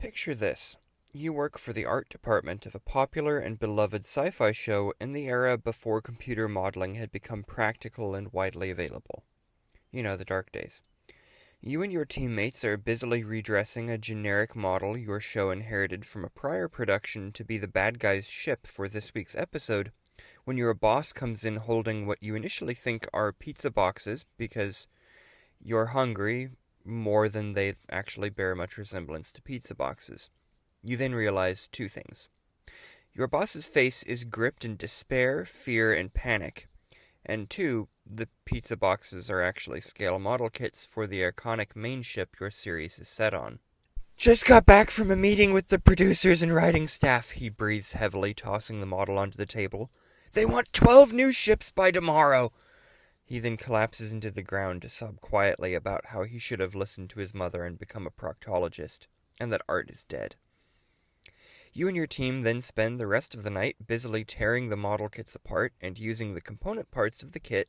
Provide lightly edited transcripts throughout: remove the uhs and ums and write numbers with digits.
Picture this. You work for the art department of a popular and beloved sci-fi show in the era before computer modeling had become practical and widely available. You know, the dark days. You and your teammates are busily redressing a generic model your show inherited from a prior production to be the bad guy's ship for this week's episode, when your boss comes in holding what you initially think are pizza boxes because you're hungry more than they actually bear much resemblance to pizza boxes. You then realize two things. Your boss's face is gripped in despair, fear, and panic. And two, the pizza boxes are actually scale model kits for the iconic main ship your series is set on. Just got back from a meeting with the producers and writing staff, he breathes heavily, tossing the model onto the table. They want 12 new ships by tomorrow. He then collapses into the ground to sob quietly about how he should have listened to his mother and become a proctologist, and that art is dead. You and your team then spend the rest of the night busily tearing the model kits apart and using the component parts of the kit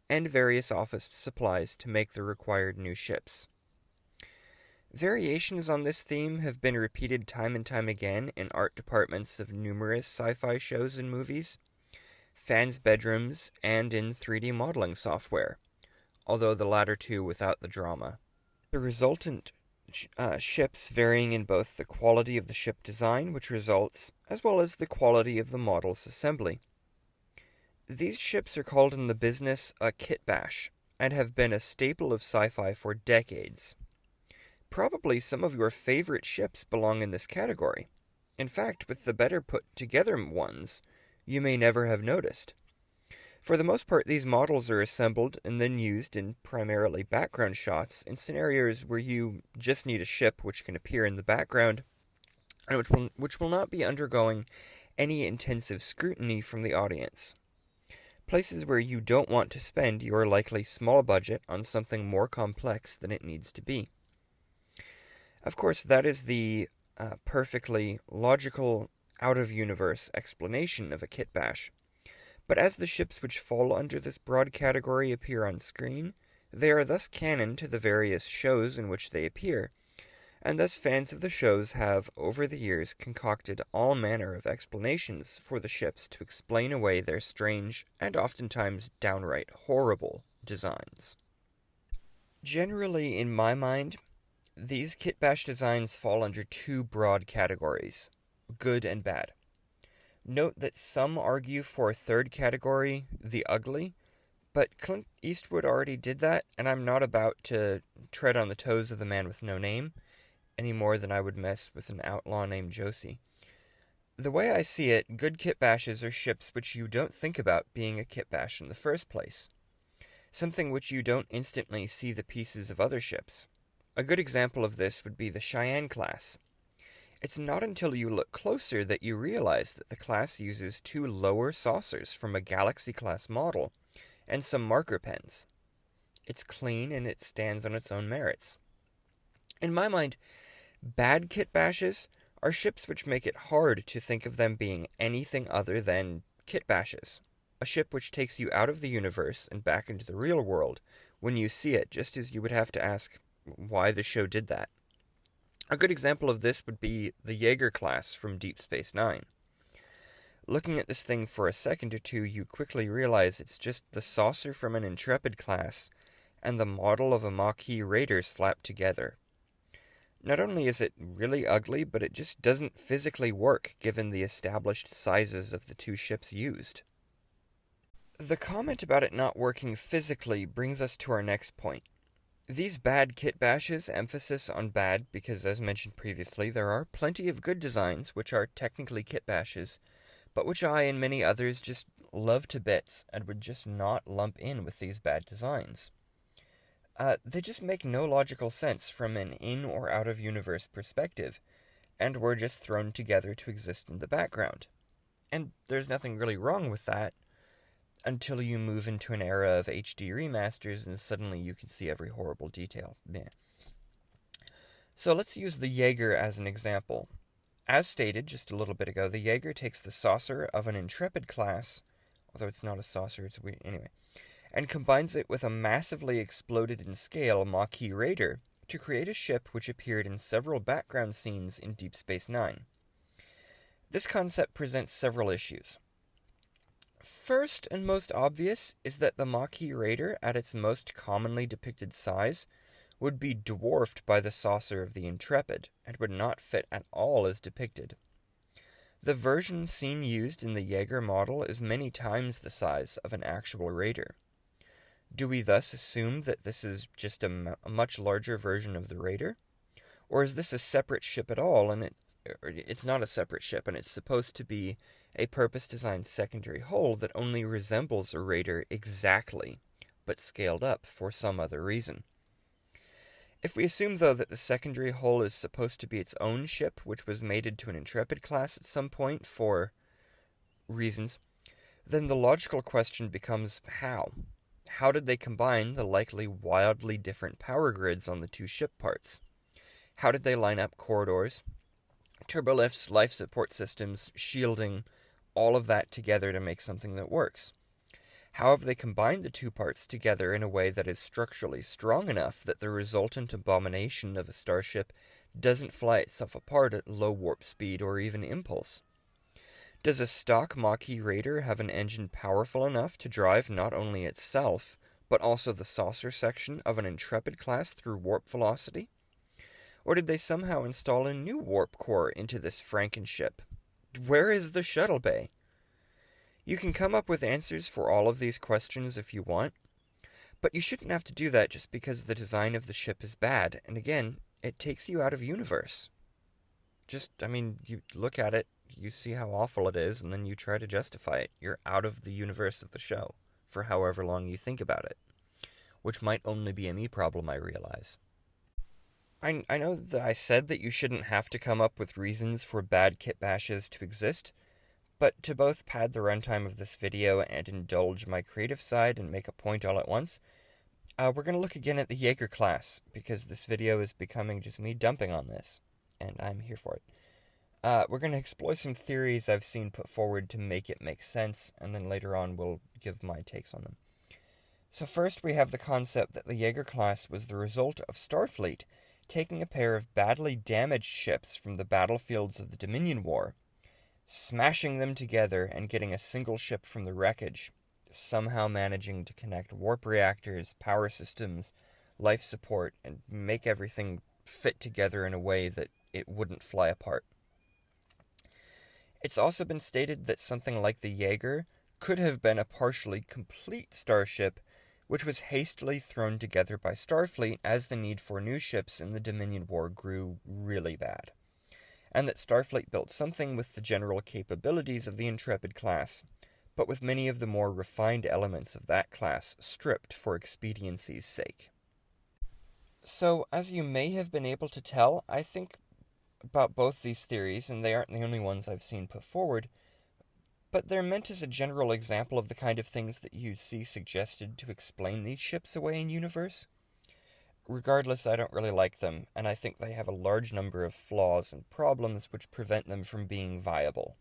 and various office supplies to make the required new ships. Variations on this theme have been repeated time and time again in art departments of numerous sci-fi shows and movies, fans' bedrooms, and in 3D modeling software, although the latter two without the drama. The resultant ships varying in both the quality of the ship design which results, as well as the quality of the model's assembly. These ships are called in the business a kitbash, and have been a staple of sci-fi for decades. Probably some of your favorite ships belong in this category. In fact, with the better put together ones, you may never have noticed. For the most part, these models are assembled and then used in primarily background shots in scenarios where you just need a ship which can appear in the background and which will not be undergoing any intensive scrutiny from the audience. Places where you don't want to spend your likely small budget on something more complex than it needs to be. Of course, that is the perfectly logical, out-of-universe explanation of a kitbash. But as the ships which fall under this broad category appear on screen, they are thus canon to the various shows in which they appear, and thus fans of the shows have, over the years, concocted all manner of explanations for the ships to explain away their strange, and oftentimes downright horrible, designs. Generally, in my mind, these kitbash designs fall under two broad categories, good and bad. Note that some argue for a third category, the ugly, but Clint Eastwood already did that, and I'm not about to tread on the toes of the man with no name, any more than I would mess with an outlaw named Josie. The way I see it, good kitbashes are ships which you don't think about being a kitbash in the first place. Something which you don't instantly see the pieces of other ships. A good example of this would be the Cheyenne class. It's not until you look closer that you realize that the class uses two lower saucers from a Galaxy-class model, and some marker pens. It's clean and it stands on its own merits. In my mind, bad kitbashes are ships which make it hard to think of them being anything other than kitbashes. A ship which takes you out of the universe and back into the real world when you see it, just as you would have to ask why the show did that. A good example of this would be the Yeager class from Deep Space Nine. Looking at this thing for a second or two, you quickly realize it's just the saucer from an Intrepid class and the model of a Maquis Raider slapped together. Not only is it really ugly, but it just doesn't physically work given the established sizes of the two ships used. The comment about it not working physically brings us to our next point. These bad kitbashes emphasis on bad because, as mentioned previously, there are plenty of good designs which are technically kitbashes, but which I and many others just love to bits and would just not lump in with these bad designs. They just make no logical sense from an in or out of universe perspective, and were just thrown together to exist in the background. And there's nothing really wrong with that, until you move into an era of HD remasters and suddenly you can see every horrible detail. Meh. So let's use the Yeager as an example. As stated just a little bit ago, the Yeager takes the saucer of an Intrepid class, although it's not a saucer, it's weird, anyway, and combines it with a massively exploded in scale Maquis Raider to create a ship which appeared in several background scenes in Deep Space Nine. This concept presents several issues. First and most obvious is that the Maquis Raider, at its most commonly depicted size, would be dwarfed by the saucer of the Intrepid, and would not fit at all as depicted. The version seen used in the Yeager model is many times the size of an actual Raider. Do we thus assume that this is just a much larger version of the Raider? Or is this a separate ship at all, and it's not a separate ship, and it's supposed to be a purpose-designed secondary hull that only resembles a Raider exactly, but scaled up for some other reason? If we assume, though, that the secondary hull is supposed to be its own ship, which was mated to an Intrepid class at some point for reasons, then the logical question becomes how? How did they combine the likely wildly different power grids on the two ship parts? How did they line up corridors, turbolifts, life support systems, shielding, all of that together to make something that works? How have they combined the two parts together in a way that is structurally strong enough that the resultant abomination of a starship doesn't fly itself apart at low warp speed or even impulse? Does a stock Maquis Raider have an engine powerful enough to drive not only itself, but also the saucer section of an Intrepid class through warp velocity? Or did they somehow install a new warp core into this Frankenship? Where is the shuttle bay? You can come up with answers for all of these questions if you want, but you shouldn't have to do that just because the design of the ship is bad, and again, it takes you out of universe. You look at it, you see how awful it is, and then you try to justify it. You're out of the universe of the show, for however long you think about it. Which might only be a me problem, I realize. I know that I said that you shouldn't have to come up with reasons for bad kitbashes to exist, but to both pad the runtime of this video and indulge my creative side and make a point all at once, we're going to look again at the Yeager class, because this video is becoming just me dumping on this, and I'm here for it. We're going to explore some theories I've seen put forward to make it make sense, and then later on we'll give my takes on them. So first we have the concept that the Yeager class was the result of Starfleet taking a pair of badly damaged ships from the battlefields of the Dominion War, smashing them together and getting a single ship from the wreckage, somehow managing to connect warp reactors, power systems, life support, and make everything fit together in a way that it wouldn't fly apart. It's also been stated that something like the Yeager could have been a partially complete starship which was hastily thrown together by Starfleet as the need for new ships in the Dominion War grew really bad, and that Starfleet built something with the general capabilities of the Intrepid class, but with many of the more refined elements of that class stripped for expediency's sake. So, as you may have been able to tell, I think about both these theories, and they aren't the only ones I've seen put forward, but they're meant as a general example of the kind of things that you see suggested to explain these ships away in universe. Regardless, I don't really like them, and I think they have a large number of flaws and problems which prevent them from being viable.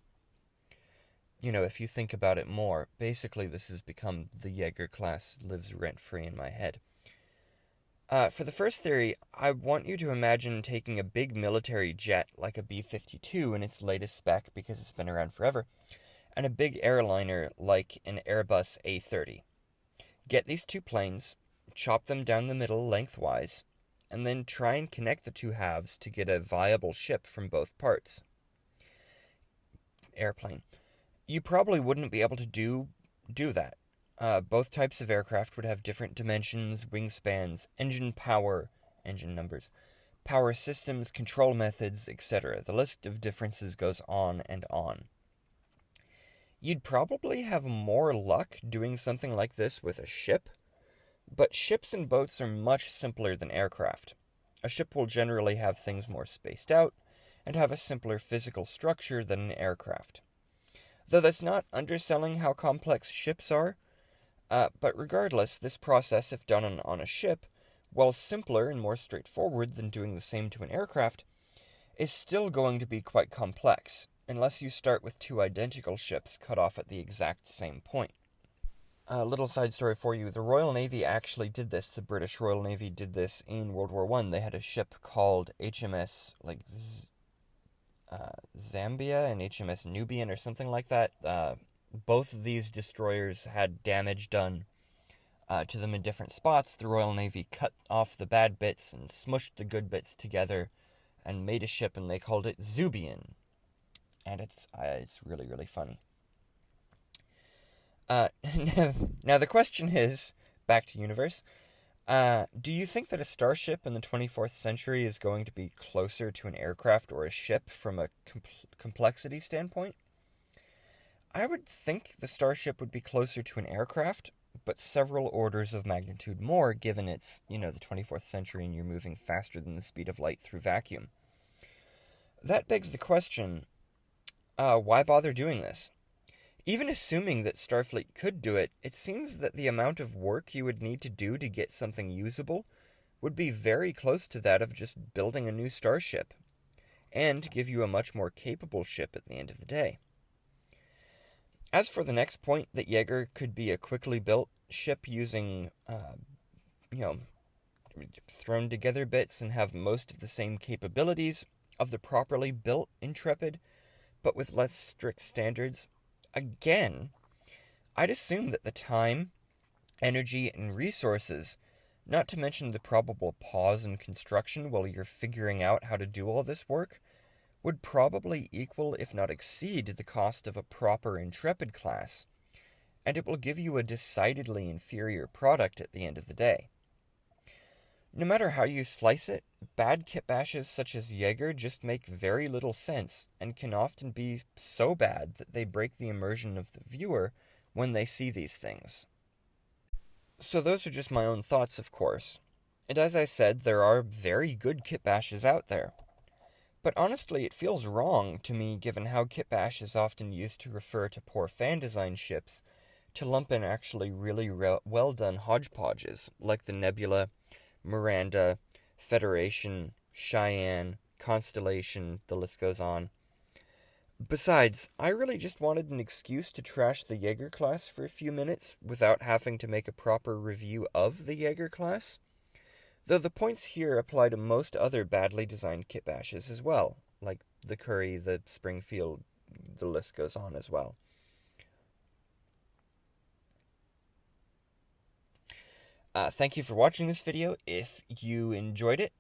If you think about it more, basically this has become the Yeager class lives rent-free in my head. For the first theory, I want you to imagine taking a big military jet like a B-52 in its latest spec because it's been around forever, and a big airliner like an Airbus A30. Get these two planes, chop them down the middle lengthwise, and then try and connect the two halves to get a viable ship from both parts. Airplane. You probably wouldn't be able to do that. Both types of aircraft would have different dimensions, wingspans, engine power, engine numbers, power systems, control methods, etc. The list of differences goes on and on. You'd probably have more luck doing something like this with a ship, but ships and boats are much simpler than aircraft. A ship will generally have things more spaced out and have a simpler physical structure than an aircraft. Though that's not underselling how complex ships are, but regardless, this process, if done on a ship, while simpler and more straightforward than doing the same to an aircraft, is still going to be quite complex, unless you start with two identical ships cut off at the exact same point. A little side story for you. The Royal Navy actually did this. The British Royal Navy did this in World War One. They had a ship called HMS Zambia and HMS Nubian or something like that. Both of these destroyers had damage done to them in different spots. The Royal Navy cut off the bad bits and smushed the good bits together and made a ship, and they called it Zubian. And it's really, really funny. Now the question is, back to universe, do you think that a starship in the 24th century is going to be closer to an aircraft or a ship from a complexity standpoint? I would think the starship would be closer to an aircraft, but several orders of magnitude more, given it's, the 24th century and you're moving faster than the speed of light through vacuum. That begs the question, why bother doing this? Even assuming that Starfleet could do it, it seems that the amount of work you would need to do to get something usable would be very close to that of just building a new starship, and give you a much more capable ship at the end of the day. As for the next point, that Yeager could be a quickly built ship using, thrown together bits and have most of the same capabilities of the properly built Intrepid, but with less strict standards, again, I'd assume that the time, energy, and resources, not to mention the probable pause in construction while you're figuring out how to do all this work, would probably equal, if not exceed, the cost of a proper Intrepid class, and it will give you a decidedly inferior product at the end of the day. No matter how you slice it, bad kitbashes such as Yeager just make very little sense, and can often be so bad that they break the immersion of the viewer when they see these things. So those are just my own thoughts, of course. And as I said, there are very good kitbashes out there. But honestly, it feels wrong to me, given how kitbash is often used to refer to poor fan-design ships, to lump in actually really well-done hodgepodges, like the Nebula, Miranda, Federation, Cheyenne, Constellation, the list goes on. Besides, I really just wanted an excuse to trash the Yeager class for a few minutes without having to make a proper review of the Yeager class. Though the points here apply to most other badly designed kitbashes as well, like the Curry, the Springfield, the list goes on as well. Thank you for watching this video. If you enjoyed it,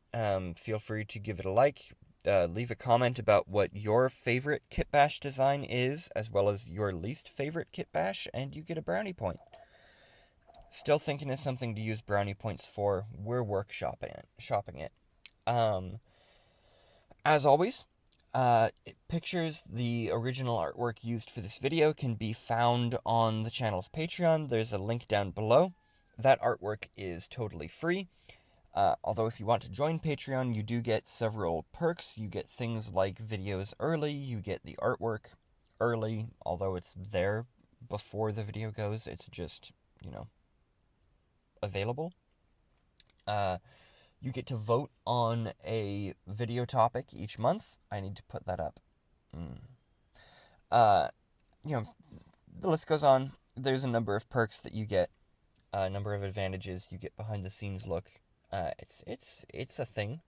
feel free to give it a like, leave a comment about what your favorite kitbash design is, as well as your least favorite kitbash, and you get a brownie point. Still thinking of something to use brownie points for. We're shopping it. As always, pictures, the original artwork used for this video, can be found on the channel's Patreon. There's a link down below. That artwork is totally free. Although if you want to join Patreon, you do get several perks. You get things like videos early, you get the artwork early, although it's there before the video goes. It's just, available. You get to vote on a video topic each month. I need to put that up. The list goes on. There's a number of perks that you get, a number of advantages. You get behind the scenes look. It's a thing.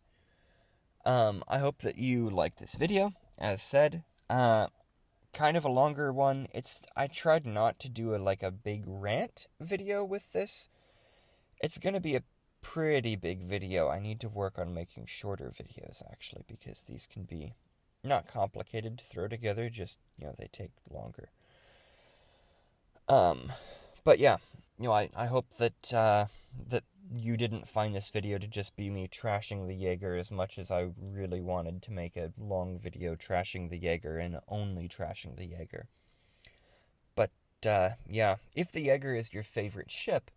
I hope that you like this video. As said, kind of a longer one. I tried not to do a big rant video with this. It's going to be a pretty big video. I need to work on making shorter videos, actually, because these can be not complicated to throw together, just, they take longer. But yeah, I hope that, that you didn't find this video to just be me trashing the Yeager as much as I really wanted to make a long video trashing the Yeager and only trashing the Yeager. But, yeah, if the Yeager is your favorite ship,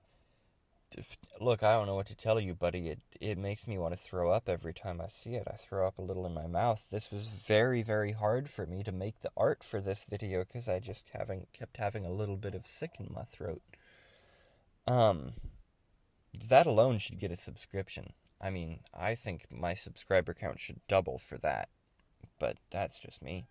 look, I don't know what to tell you, buddy. It makes me want to throw up every time I see it. I throw up a little in my mouth. This was very, very hard for me to make the art for this video because I just kept having a little bit of sick in my throat. That alone should get a subscription. I mean, I think my subscriber count should double for that. But that's just me.